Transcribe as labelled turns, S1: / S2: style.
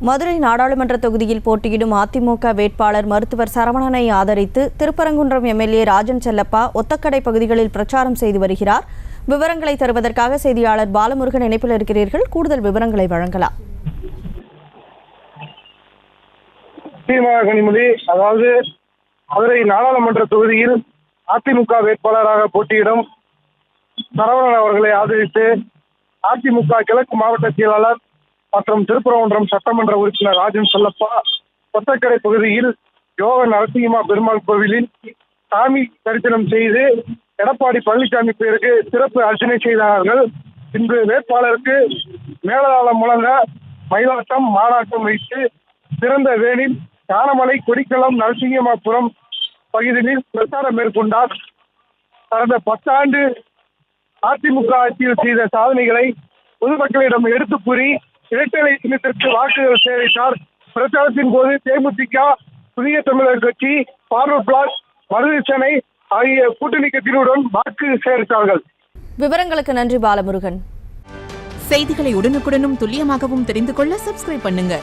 S1: மதுரை நாடாளுமன்ற தொகுதியில் போட்டியிடும் அதிமுக வேட்பாளர் மருத்துவர் சரவணனை ஆதரித்து திருப்பரங்குன்றம் எம்எல்ஏ ராஜன் செல்லப்பா ஒத்தக்கடை பகுதிகளில் பிரச்சாரம் செய்து வருகிறார். விவரங்களை தருவதற்காக செய்தியாளர் பாலமுருகன் இணைப்பில் இருக்கிறீர்கள். கூடுதல் விவரங்களை வழங்கலாம்.
S2: அதாவது மதுரை நாடாளுமன்ற தொகுதியில் அதிமுக வேட்பாளராக போட்டியிடும் சரவணன் அவர்களை ஆதரித்து அதிமுக கிழக்கு மாவட்ட செயலாளர் மற்றும் திருப்பரங்குன்றம் சட்டமன்ற உறுப்பினர் ராஜன் செல்லப்பா கொத்தக்கடை பகுதியில் யோக நரசிம்ம பெருமாள் கோவிலில் சாமி தரிசனம் செய்து எடப்பாடி பழனிசாமி பேருக்கு சிறப்பு அர்ச்சனை செய்தார்கள். இன்று வேட்பாளருக்கு மேலதாளம் முழங்க மயிலாட்டம் மாநாட்டம் வைத்து சிறந்த வேனில் ஞானமலை கொடிக்கலம் நரசிங்கமாபுரம் பகுதியில் பிரச்சாரம் மேற்கொண்டார். கடந்த 10 ஆண்டு அதிமுக ஆட்சியில் செய்த சாதனைகளை பொதுமக்களிடம் எடுத்து கூறி இரட்டை சின்னத்திற்கு வாக்குகள் சேகரித்தார். பிரச்சாரத்தின் போது தேமுதிக, புதிய தமிழர் கட்சி, பார்வர்ட் பிளாக், மருது சேனை ஆகிய கூட்டணி கட்சிகளுடன் வாக்கு சேகரித்தார்கள்.
S1: விவரங்களுக்கு நன்றி பாலமுருகன்.
S3: செய்திகளை உடனுக்குடனும் துல்லியமாகவும் தெரிந்து கொள்ள சப்ஸ்கிரைப் பண்ணுங்க.